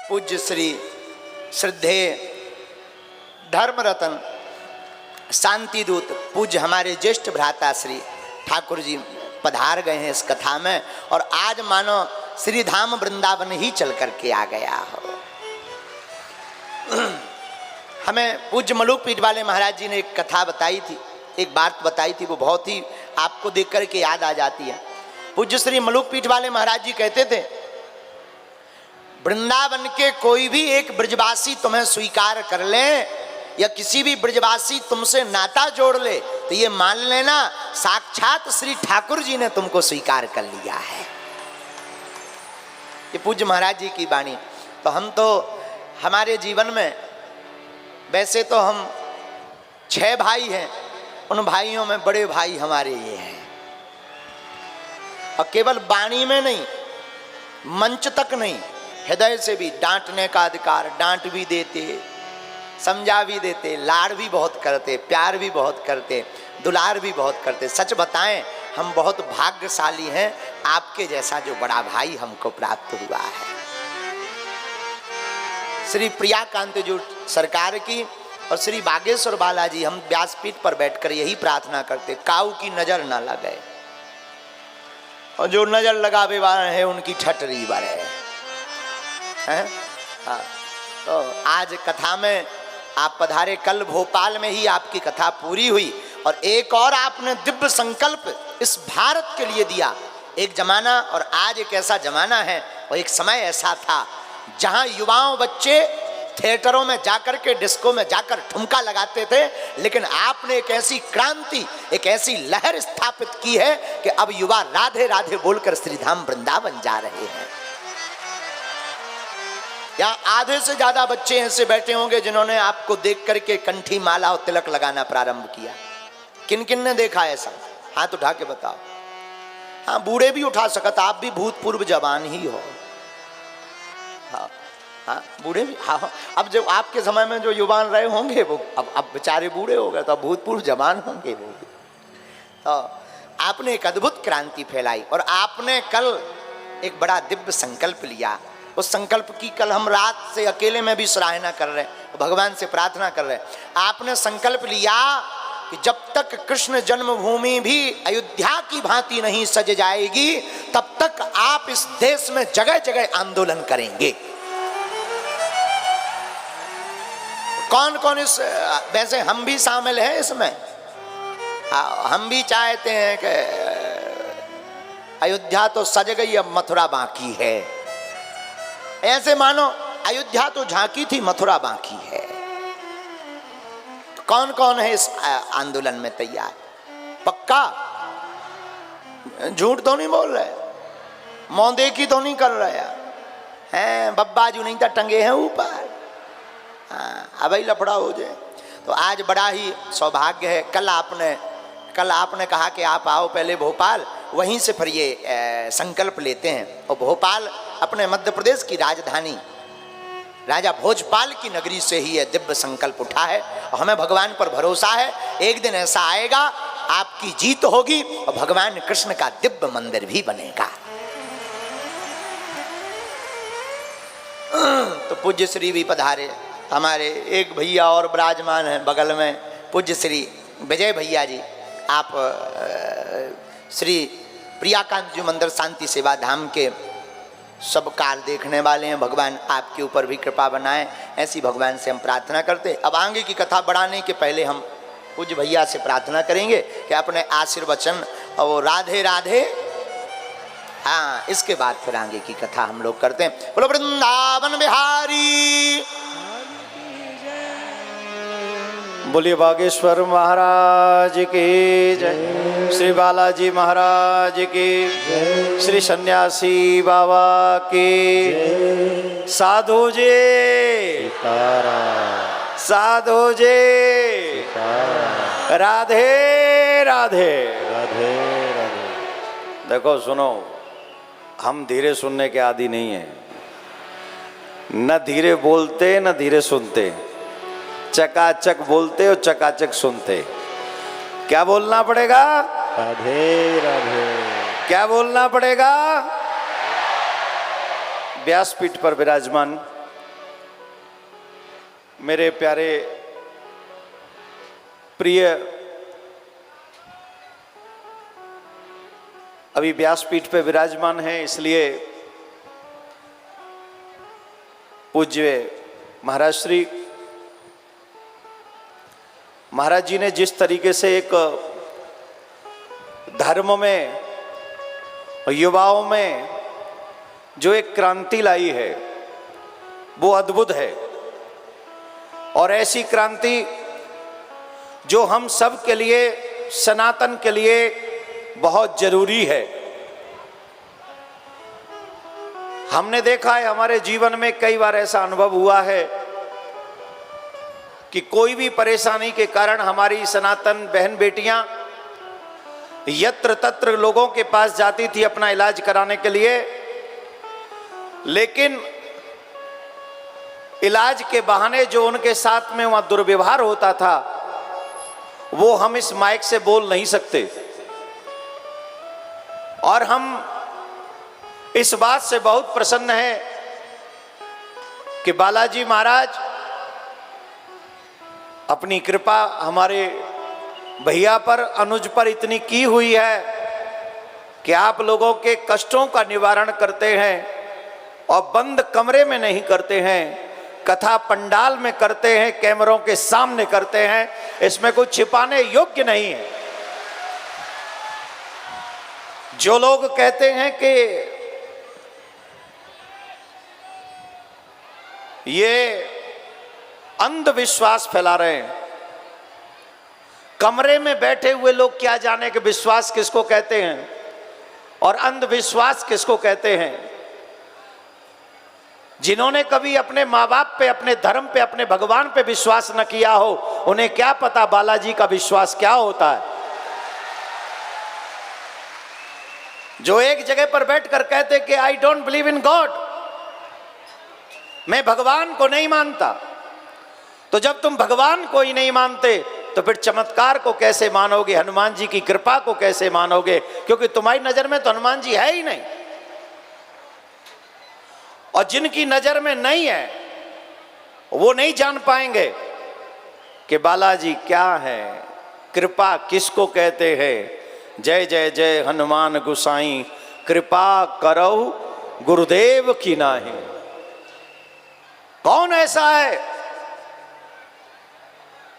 पूज्य श्री श्रद्धेय धर्मरत्न शांति दूत पूज्य हमारे ज्येष्ठ भ्राता श्री ठाकुर जी पधार गए हैं इस कथा में। और आज मानो श्री धाम वृंदावन ही चल करके आ गया हो। हमें पूज्य मलुक पीठ वाले महाराज जी ने एक कथा बताई थी, एक बात बताई थी, वो बहुत ही आपको देख करके याद आ जाती है। पूज्य श्री मलुक पीठ वाले महाराज जी कहते थे, वृंदावन के कोई भी एक ब्रजवासी तुम्हें स्वीकार कर ले या किसी भी ब्रजवासी तुमसे नाता जोड़ ले तो ये मान लेना साक्षात श्री ठाकुर जी ने तुमको स्वीकार कर लिया है। ये पूज्य महाराज जी की वाणी। तो हम तो हमारे जीवन में वैसे तो हम 6 भाई हैं, उन भाइयों में बड़े भाई हमारे ये हैं। और केवल वाणी में नहीं, मंच तक नहीं, हृदय से भी डांटने का अधिकार, डांट भी देते, समझा भी देते, लाड़ भी बहुत करते, प्यार भी बहुत करते, दुलार भी बहुत करते। सच बताएं हम बहुत भाग्यशाली हैं, आपके जैसा जो बड़ा भाई हमको प्राप्त हुआ है। श्री प्रियाकांत जो सरकार की और श्री बागेश्वर बालाजी, हम व्यासपीठ पर बैठकर यही प्रार्थना करते, काऊ की नजर ना लगे और जो नजर लगावे वाले हैं उनकी ठटरी बड़े हैं। हाँ, तो आज कथा में आप पधारे, कल भोपाल में ही आपकी कथा पूरी हुई और एक और आपने दिव्य संकल्प इस भारत के लिए दिया। एक जमाना और आज एक ऐसा जमाना है और एक समय ऐसा था जहां युवाओं बच्चे थिएटरों में जाकर के, डिस्को में जाकर ठुमका लगाते थे, लेकिन आपने एक ऐसी क्रांति, एक ऐसी लहर स्थापित की है कि अब युवा राधे राधे बोलकर श्रीधाम वृंदावन जा रहे हैं। या आधे से ज्यादा बच्चे ऐसे बैठे होंगे जिन्होंने आपको देख करके कंठी माला और तिलक लगाना प्रारंभ किया। किन किन ने देखा ऐसा? हाथ उठा के बताओ। हाँ, बूढ़े भी उठा सकता, आप भी भूतपूर्व जवान ही हो। हाँ हाँ, बूढ़े भी। हाँ, अब जब आपके समय में जो युवान रहे होंगे वो अब बेचारे बूढ़े हो गए, तो भूतपूर्व जवान होंगे वो भी। तो आपने एक अद्भुत क्रांति फैलाई और आपने कल एक बड़ा दिव्य संकल्प लिया। उस संकल्प की कल हम रात से अकेले में भी सराहना कर रहे हैं, भगवान से प्रार्थना कर रहे हैं। आपने संकल्प लिया कि जब तक कृष्ण जन्मभूमि भी अयोध्या की भांति नहीं सज जाएगी तब तक आप इस देश में जगह जगह आंदोलन करेंगे। कौन कौन इस, वैसे हम भी शामिल हैं इसमें। हम भी चाहते हैं कि अयोध्या तो सज गई, अब मथुरा बाकी है। ऐसे मानो अयोध्या तो झांकी थी, मथुरा बाकी है। कौन कौन है इस आंदोलन में तैयार? पक्का झूठ तो नहीं बोल रहे, मौदे की तो नहीं कर रहे हैं, बब्बा जो नहीं था टंगे हैं ऊपर। अब ही लफड़ा हो जाए। तो आज बड़ा ही सौभाग्य है। कल आपने कहा कि आप आओ पहले भोपाल, वहीं से फिर ये संकल्प लेते हैं। और भोपाल अपने मध्य प्रदेश की राजधानी राजा भोजपाल की नगरी से ही यह दिव्य संकल्प उठा है और हमें भगवान पर भरोसा है, एक दिन ऐसा आएगा आपकी जीत होगी और भगवान कृष्ण का दिव्य मंदिर भी बनेगा। तो पूज्य श्री भी पधारे, हमारे एक भैया और विराजमान हैं बगल में, पूज्य श्री विजय भैया जी। आप श्री प्रियाकांत जी मंदिर शांति सेवा धाम के सब कार्य देखने वाले हैं। भगवान आपके ऊपर भी कृपा बनाए, ऐसी भगवान से हम प्रार्थना करते। अब आगे की कथा बढ़ाने के पहले हम पूज्य भैया से प्रार्थना करेंगे कि अपने आशीर्वचन और राधे राधे, हाँ, इसके बाद फिर आगे की कथा हम लोग करते हैं। बोलो वृंदावन बिहारी, बोलिए बागेश्वर महाराज की जय, श्री बालाजी महाराज की, श्री सन्यासी बाबा की, साधु जी साधु जी, राधे राधे राधे राधे। देखो सुनो, हम धीरे सुनने के आदी नहीं है, न धीरे बोलते न धीरे सुनते, चकाचक बोलते और चकाचक सुनते। क्या बोलना पड़ेगा? राधे राधे। क्या बोलना पड़ेगा? व्यासपीठ पर विराजमान मेरे प्यारे प्रिय अभी व्यासपीठ पे विराजमान हैं, इसलिए पूज्य महाराज श्री महाराज जी ने जिस तरीके से एक धर्म में युवाओं में जो एक क्रांति लाई है वो अद्भुत है, और ऐसी क्रांति जो हम सब के लिए, सनातन के लिए बहुत जरूरी है। हमने देखा है हमारे जीवन में कई बार ऐसा अनुभव हुआ है कि कोई भी परेशानी के कारण हमारी सनातन बहन बेटियां यत्र तत्र लोगों के पास जाती थी अपना इलाज कराने के लिए, लेकिन इलाज के बहाने जो उनके साथ में वहां दुर्व्यवहार होता था वो हम इस माइक से बोल नहीं सकते। और हम इस बात से बहुत प्रसन्न हैं कि बालाजी महाराज अपनी कृपा हमारे भैया पर, अनुज पर इतनी की हुई है कि आप लोगों के कष्टों का निवारण करते हैं, और बंद कमरे में नहीं करते हैं, कथा पंडाल में करते हैं, कैमरों के सामने करते हैं। इसमें कुछ छिपाने योग्य नहीं है। जो लोग कहते हैं कि ये अंधविश्वास फैला रहे हैं, कमरे में बैठे हुए लोग क्या जाने कि विश्वास किसको कहते हैं और अंधविश्वास किसको कहते हैं। जिन्होंने कभी अपने माँ बाप पे, अपने धर्म पे, अपने भगवान पे विश्वास न किया हो, उन्हें क्या पता बालाजी का विश्वास क्या होता है। जो एक जगह पर बैठकर कहते कि I don't believe in God, मैं भगवान को नहीं मानता, तो जब तुम भगवान को ही नहीं मानते तो फिर चमत्कार को कैसे मानोगे, हनुमान जी की कृपा को कैसे मानोगे? क्योंकि तुम्हारी नजर में तो हनुमान जी है ही नहीं, और जिनकी नजर में नहीं है वो नहीं जान पाएंगे कि बालाजी क्या है, कृपा किसको कहते हैं। जय जय जय हनुमान गुसाई, कृपा करो गुरुदेव की नाही। कौन ऐसा है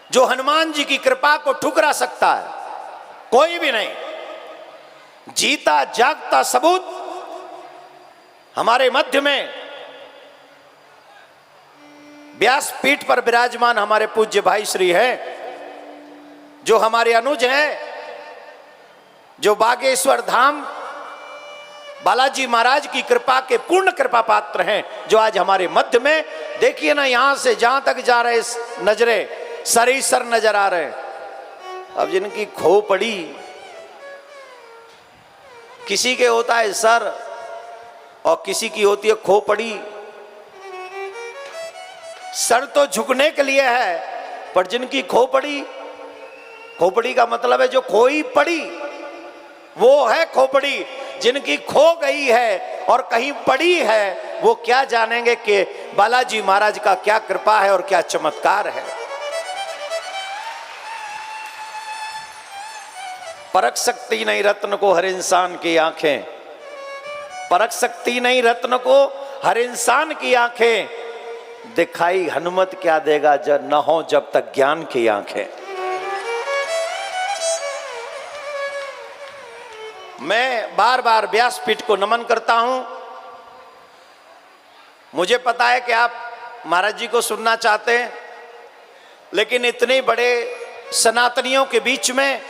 जो हनुमान जी की कृपा को ठुकरा सकता है? कोई भी नहीं। जीता जागता सबूत हमारे मध्य में व्यासपीठ पर विराजमान हमारे पूज्य भाई श्री है, जो हमारे अनुज हैं, जो बागेश्वर धाम बालाजी महाराज की कृपा के पूर्ण कृपा पात्र हैं, जो आज हमारे मध्य में, देखिए ना, यहां से जहां तक जा रहे नजरे सरीसर नजर आ रहे हैं। अब जिनकी खो पड़ी, किसी के होता है सर और किसी की होती है खो पड़ी। सर तो झुकने के लिए है, पर जिनकी खोपड़ी, खोपड़ी का मतलब है जो खोई पड़ी, वो है खोपड़ी। जिनकी खो गई है और कहीं पड़ी है, वो क्या जानेंगे कि बालाजी महाराज का क्या कृपा है और क्या चमत्कार है। परख सकती नहीं रत्न को हर इंसान की आंखें, परख सकती नहीं रत्न को हर इंसान की आंखें, दिखाई हनुमत क्या देगा जब न हो जब तक ज्ञान की आंखें। मैं बार बार व्यासपीठ को नमन करता हूं। मुझे पता है कि आप महाराज जी को सुनना चाहते हैं, लेकिन इतने बड़े सनातनियों के बीच में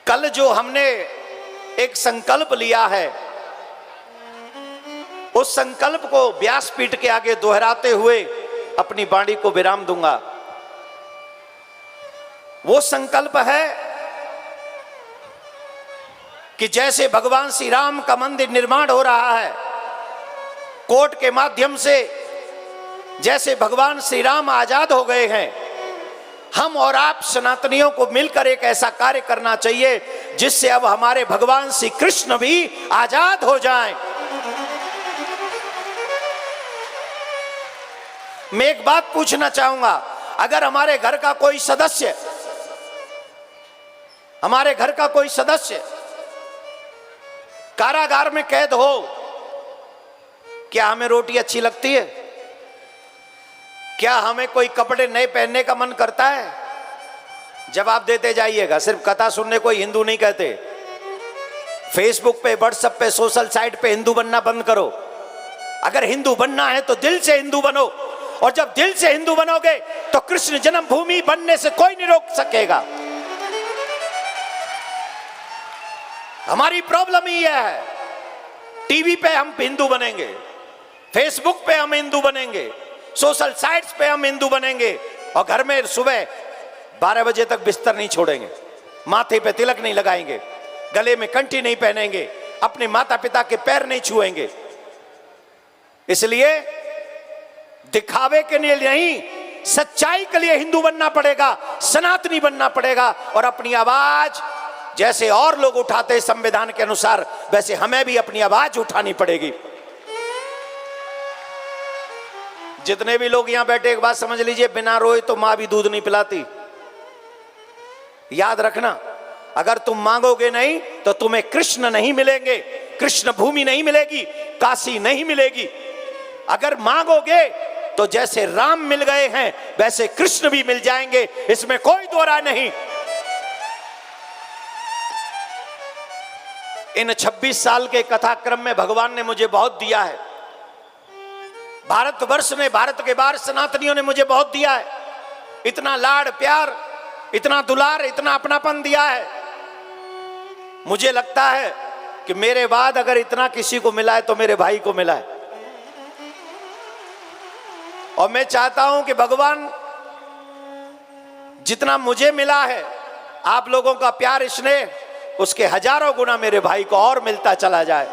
कल जो हमने एक संकल्प लिया है, उस संकल्प को व्यासपीठ के आगे दोहराते हुए अपनी वाणी को विराम दूंगा। वो संकल्प है कि जैसे भगवान श्री राम का मंदिर निर्माण हो रहा है कोर्ट के माध्यम से, जैसे भगवान श्री राम आजाद हो गए हैं, हम और आप सनातनियों को मिलकर एक ऐसा कार्य करना चाहिए जिससे अब हमारे भगवान श्री कृष्ण भी आजाद हो जाएं। मैं एक बात पूछना चाहूंगा, अगर हमारे घर का कोई सदस्य कारागार में कैद हो, क्या हमें रोटी अच्छी लगती है? क्या हमें कोई कपड़े नए पहनने का मन करता है? जवाब देते जाइएगा। सिर्फ कथा सुनने कोई हिंदू नहीं कहते। फेसबुक पे, व्हाट्सएप पे, सोशल साइट पे हिंदू बनना बंद करो। अगर हिंदू बनना है तो दिल से हिंदू बनो, और जब दिल से हिंदू बनोगे तो कृष्ण जन्मभूमि बनने से कोई नहीं रोक सकेगा। हमारी प्रॉब्लम ही यह है, टीवी पे हम हिंदू बनेंगे, फेसबुक पे हम हिंदू बनेंगे, सोशल साइट्स पे हम हिंदू बनेंगे, और घर में सुबह 12 बजे तक बिस्तर नहीं छोड़ेंगे, माथे पे तिलक नहीं लगाएंगे, गले में कंठी नहीं पहनेंगे, अपने माता पिता के पैर नहीं छुएंगे। इसलिए दिखावे के लिए नहीं, सच्चाई के लिए हिंदू बनना पड़ेगा, सनातनी बनना पड़ेगा, और अपनी आवाज जैसे और लोग उठाते संविधान के अनुसार, वैसे हमें भी अपनी आवाज उठानी पड़ेगी। जितने भी लोग यहां बैठे, एक बात समझ लीजिए, बिना रोए तो मां भी दूध नहीं पिलाती। याद रखना, अगर तुम मांगोगे नहीं तो तुम्हें कृष्ण नहीं मिलेंगे, कृष्ण भूमि नहीं मिलेगी, काशी नहीं मिलेगी। अगर मांगोगे तो जैसे राम मिल गए हैं वैसे कृष्ण भी मिल जाएंगे, इसमें कोई दो राय नहीं। इन 26 साल के कथाक्रम में भगवान ने मुझे बहुत दिया है। भारतवर्ष ने, भारत के बाहर सनातनियों ने मुझे बहुत दिया है। इतना लाड़ प्यार, इतना दुलार, इतना अपनापन दिया है। मुझे लगता है कि मेरे बाद अगर इतना किसी को मिला है तो मेरे भाई को मिला है। और मैं चाहता हूं कि भगवान जितना मुझे मिला है, आप लोगों का प्यार, स्नेह, उसके हजारों गुना मेरे भाई को और मिलता चला जाए।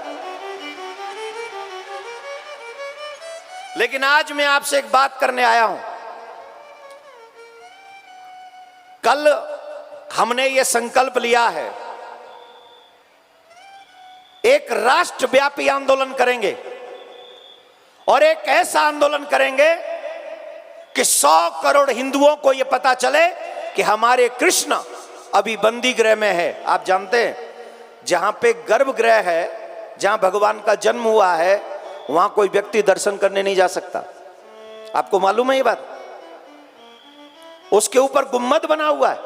लेकिन आज मैं आपसे एक बात करने आया हूं। कल हमने ये संकल्प लिया है, एक राष्ट्रव्यापी आंदोलन करेंगे, और एक ऐसा आंदोलन करेंगे कि 100 करोड़ हिंदुओं को यह पता चले कि हमारे कृष्ण अभी बंदी गृह में है। आप जानते हैं, जहां पे गर्भगृह है, जहां भगवान का जन्म हुआ है, वहां कोई व्यक्ति दर्शन करने नहीं जा सकता। आपको मालूम है ये बात? उसके ऊपर गुम्मद बना हुआ है,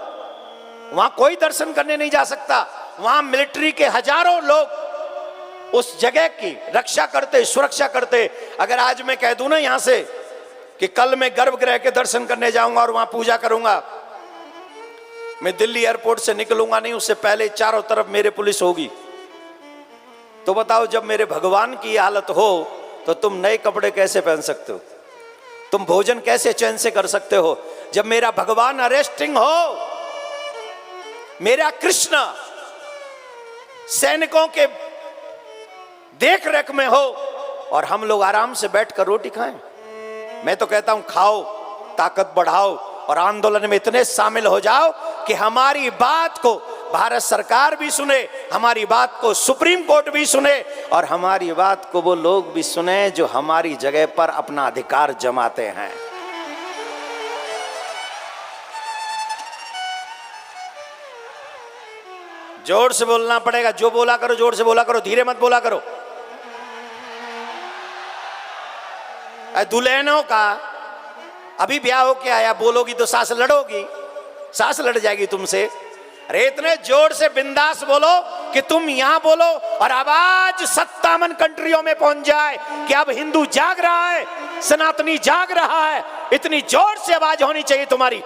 वहां कोई दर्शन करने नहीं जा सकता। वहां मिलिट्री के हजारों लोग उस जगह की रक्षा करते, सुरक्षा करते। अगर आज मैं कह दूं ना यहां से कि कल मैं गर्भगृह के दर्शन करने जाऊंगा और वहां पूजा करूंगा, मैं दिल्ली एयरपोर्ट से निकलूंगा नहीं, उससे पहले चारों तरफ मेरे पुलिस होगी। तो बताओ, जब मेरे भगवान की हालत हो तो तुम नए कपड़े कैसे पहन सकते हो? तुम भोजन कैसे चैन से कर सकते हो? जब मेरा भगवान अरेस्टिंग हो, मेरा कृष्ण सैनिकों के देख रेख में हो, और हम लोग आराम से बैठकर रोटी खाएं। मैं तो कहता हूं, खाओ, ताकत बढ़ाओ, और आंदोलन में इतने शामिल हो जाओ कि हमारी बात को भारत सरकार भी सुने, हमारी बात को सुप्रीम कोर्ट भी सुने, और हमारी बात को वो लोग भी सुने जो हमारी जगह पर अपना अधिकार जमाते हैं। जोर से बोलना पड़ेगा। जो बोला करो जोर से बोला करो, धीरे मत बोला करो। दुल्हनों का अभी ब्याह हो के आया, बोलोगी तो सास लड़ोगी, सास लड़ जाएगी तुमसे। अरे इतने जोर से बिंदास बोलो कि तुम यहां बोलो और आवाज 57 कंट्रियों में पहुंच जाए कि अब हिंदू जाग रहा है, सनातनी जाग रहा है। इतनी जोर से आवाज होनी चाहिए तुम्हारी।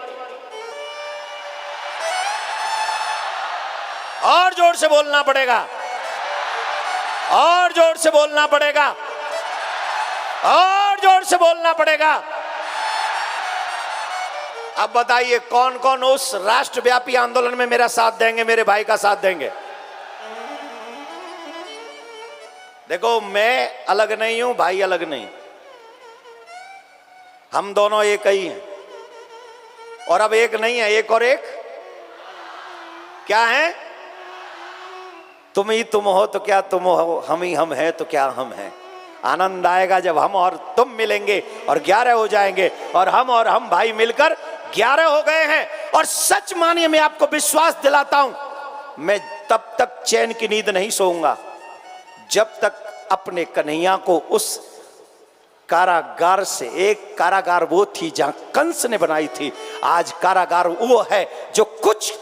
और जोर से बोलना पड़ेगा, और जोर से बोलना पड़ेगा, और जोर से बोलना पड़ेगा। अब बताइए कौन कौन उस राष्ट्रव्यापी आंदोलन में मेरा साथ देंगे, मेरे भाई का साथ देंगे? देखो, मैं अलग नहीं हूं, भाई अलग नहीं, हम दोनों एक ही हैं। और अब एक नहीं है, एक और एक क्या है? तुम ही तुम हो तो क्या तुम हो, हम ही हम हैं तो क्या हम हैं। आनंद आएगा जब हम और तुम मिलेंगे और 11 हो जाएंगे, और हम भाई मिलकर 11 हो गए हैं। और सच मानिए, मैं आपको विश्वास दिलाता हूं, मैं तब तक चैन की नींद नहीं सोऊंगा जब तक अपने कन्हैया को उस कारागार से, एक कारागार वो थी जहां कंस ने बनाई थी, आज कारागार वो है जो कुछ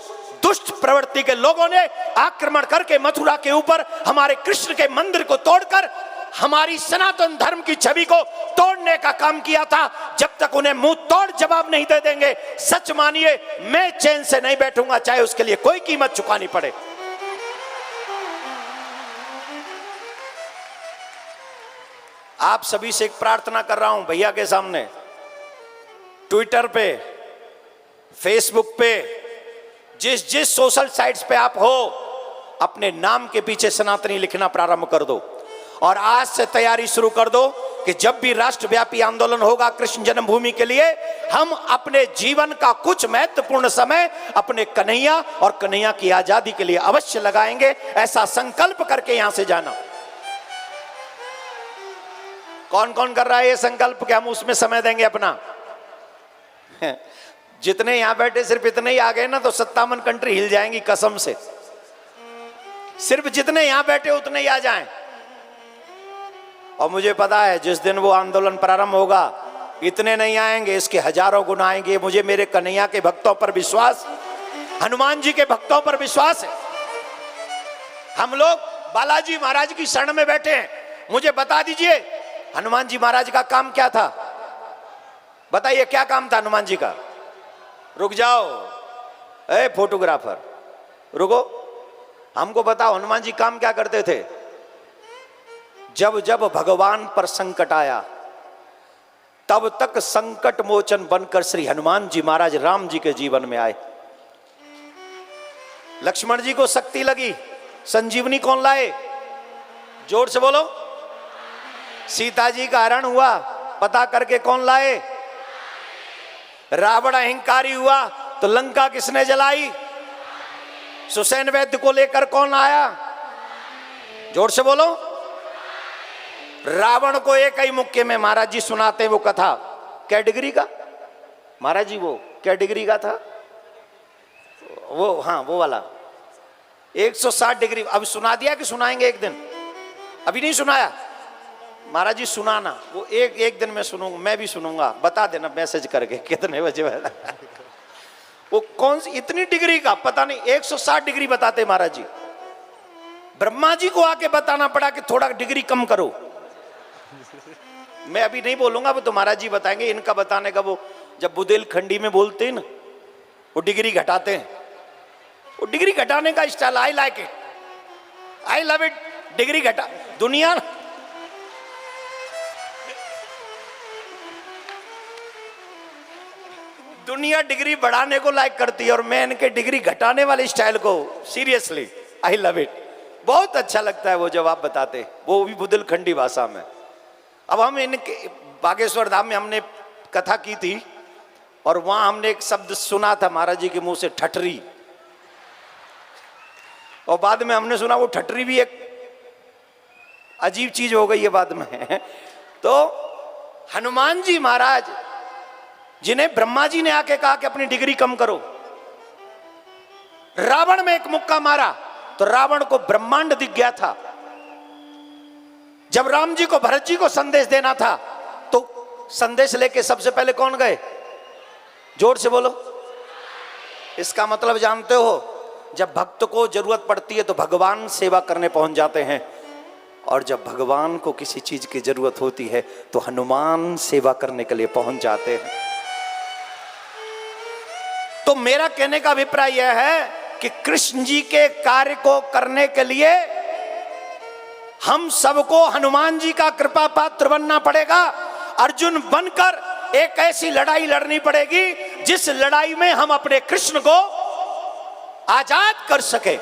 दुष्ट प्रवृत्ति के लोगों ने आक्रमण करके मथुरा के ऊपर हमारे कृष्ण के मंदिर को तोड़कर हमारी सनातन धर्म की छवि को तोड़ने का काम किया था। जब तक उन्हें मुंह तोड़ जवाब नहीं दे देंगे, सच मानिए मैं चैन से नहीं बैठूंगा, चाहे उसके लिए कोई कीमत चुकानी पड़े। आप सभी से एक प्रार्थना कर रहा हूं भैया के सामने, ट्विटर पे, फेसबुक पे, जिस सोशल साइट्स पे आप हो, अपने नाम के पीछे सनातनी लिखना प्रारंभ कर दो। और आज से तैयारी शुरू कर दो कि जब भी राष्ट्रव्यापी आंदोलन होगा कृष्ण जन्मभूमि के लिए, हम अपने जीवन का कुछ महत्वपूर्ण समय अपने कन्हैया और कन्हैया की आजादी के लिए अवश्य लगाएंगे। ऐसा संकल्प करके यहां से जाना। कौन कौन कर रहा है ये संकल्प कि हम उसमें समय देंगे अपना? जितने यहां बैठे सिर्फ इतने ही आ गए ना तो 57 कंट्री हिल जाएंगी कसम से। सिर्फ जितने यहां बैठे उतने ही आ जाएं। और मुझे पता है जिस दिन वो आंदोलन प्रारंभ होगा इतने नहीं आएंगे, इसके हजारों गुना आएंगे। मुझे मेरे कन्हैया के भक्तों पर विश्वास, हनुमान जी के भक्तों पर विश्वास है। हम लोग बालाजी महाराज की शरण में बैठे हैं। मुझे बता दीजिए हनुमान जी महाराज का काम क्या था? बताइए क्या काम था हनुमान जी का? रुक जाओ ए फोटोग्राफर, रुको, हमको बताओ हनुमान जी काम क्या करते थे? जब जब भगवान पर संकट आया तब तक संकट मोचन बनकर श्री हनुमान जी महाराज राम जी के जीवन में आए। लक्ष्मण जी को शक्ति लगी, संजीवनी कौन लाए? जोर से बोलो। सीता जी का हरण हुआ, पता करके कौन लाए? रावण अहंकारी हुआ तो लंका किसने जलाई? सुसैन वैद्य को लेकर कौन आया? जोर से बोलो। रावण को एक ही मुक्के में महाराज जी सुनाते वो कथा, क्या डिग्री का महाराज जी, वो क्या डिग्री का था वो? हाँ वो वाला 160 डिग्री। अब सुना दिया कि सुनाएंगे एक दिन? अभी नहीं सुनाया महाराज जी, सुनाना वो एक दिन में सुनूंगा, मैं भी सुनूंगा, बता देना मैसेज करके कितने बजे वाला। वो कौन सी इतनी डिग्री का पता नहीं, 160 डिग्री बताते महाराज जी। ब्रह्मा जी को आके बताना पड़ा कि थोड़ा डिग्री कम करो। मैं अभी नहीं बोलूंगा, वो तो महाराज जी बताएंगे। इनका बताने का वो जब बुंदेलखंडी में बोलते हैं ना, वो डिग्री घटाते हैं। वो डिग्री घटाने का style I like it, I love it. Degree घटा, दुनिया डिग्री बढ़ाने को लाइक करती है और मैं इनके डिग्री घटाने वाले स्टाइल को सीरियसली आई लव इट। बहुत अच्छा लगता है वो जब आप बताते, वो भी बुंदेलखंडी भाषा में। अब हम इनके बागेश्वर धाम में हमने कथा की थी और वहां हमने एक शब्द सुना था महाराज जी के मुंह से, ठठरी। और बाद में हमने सुना वो ठठरी भी एक अजीब चीज हो गई है बाद में। तो हनुमान जी महाराज जिन्हें ब्रह्मा जी ने आके कहा कि अपनी डिग्री कम करो, रावण में एक मुक्का मारा तो रावण को ब्रह्मांड दिख गया था। जब राम जी को भरत जी को संदेश देना था तो संदेश लेके सबसे पहले कौन गए? जोर से बोलो। इसका मतलब जानते हो, जब भक्त को जरूरत पड़ती है तो भगवान सेवा करने पहुंच जाते हैं, और जब भगवान को किसी चीज की जरूरत होती है तो हनुमान सेवा करने के लिए पहुंच जाते हैं। तो मेरा कहने का अभिप्राय यह है कि कृष्ण जी के कार्य को करने के लिए हम सबको हनुमान जी का कृपा पात्र बनना पड़ेगा। अर्जुन बनकर एक ऐसी लड़ाई लड़नी पड़ेगी जिस लड़ाई में हम अपने कृष्ण को आजाद कर सके,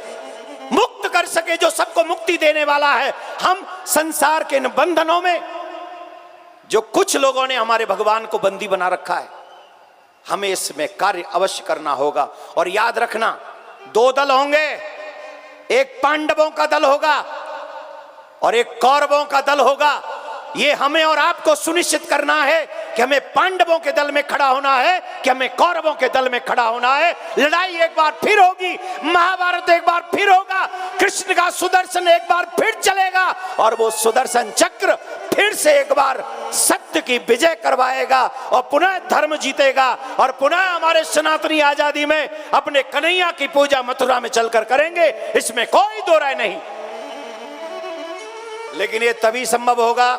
मुक्त कर सके, जो सबको मुक्ति देने वाला है। हम संसार के इन बंधनों में जो कुछ लोगों ने हमारे भगवान को बंदी बना रखा है, हमें इसमें कार्य अवश्य करना होगा। और याद रखना, दो दल होंगे, एक पांडवों का दल होगा और एक कौरवों का दल होगा। ये हमें और आपको सुनिश्चित करना है कि हमें पांडवों के दल में खड़ा होना है कि हमें कौरवों के दल में खड़ा होना है। लड़ाई एक बार फिर होगी, महाभारत एक बार फिर होगा, कृष्ण का सुदर्शन एक बार फिर चलेगा और वो सुदर्शन चक्र फिर से एक बार सत्य की विजय करवाएगा और पुनः धर्म जीतेगा और पुनः हमारे सनातनी आजादी में अपने कन्हैया की पूजा मथुरा में चलकर करेंगे, इसमें कोई दो राय नहीं। लेकिन ये तभी संभव होगा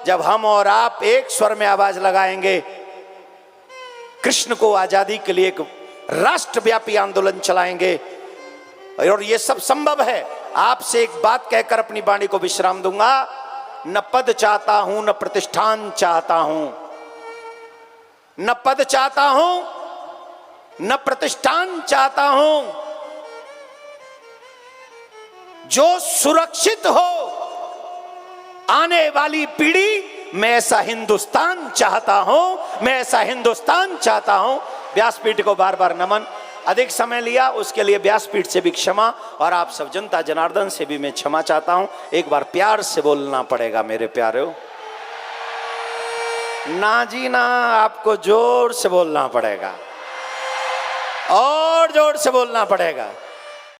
जब हम और आप एक स्वर में आवाज लगाएंगे, कृष्ण को आजादी के लिए एक राष्ट्रव्यापी आंदोलन चलाएंगे। और ये सब संभव है। आपसे एक बात कहकर अपनी वाणी को विश्राम दूंगा, न पद चाहता हूं न प्रतिष्ठान चाहता हूं, न पद चाहता हूं न प्रतिष्ठान चाहता हूं, जो सुरक्षित हो आने वाली पीढ़ी, मैं ऐसा हिंदुस्तान चाहता हूं, मैं ऐसा हिंदुस्तान चाहता हूं। व्यासपीठ को बार बार नमन। अधिक समय लिया उसके लिए व्यासपीठ से भी क्षमा और आप सब जनता जनार्दन से भी मैं क्षमा चाहता हूं। एक बार प्यार से बोलना पड़ेगा मेरे प्यारे, ना जी ना, आपको जोर से बोलना पड़ेगा और जोर से बोलना पड़ेगा।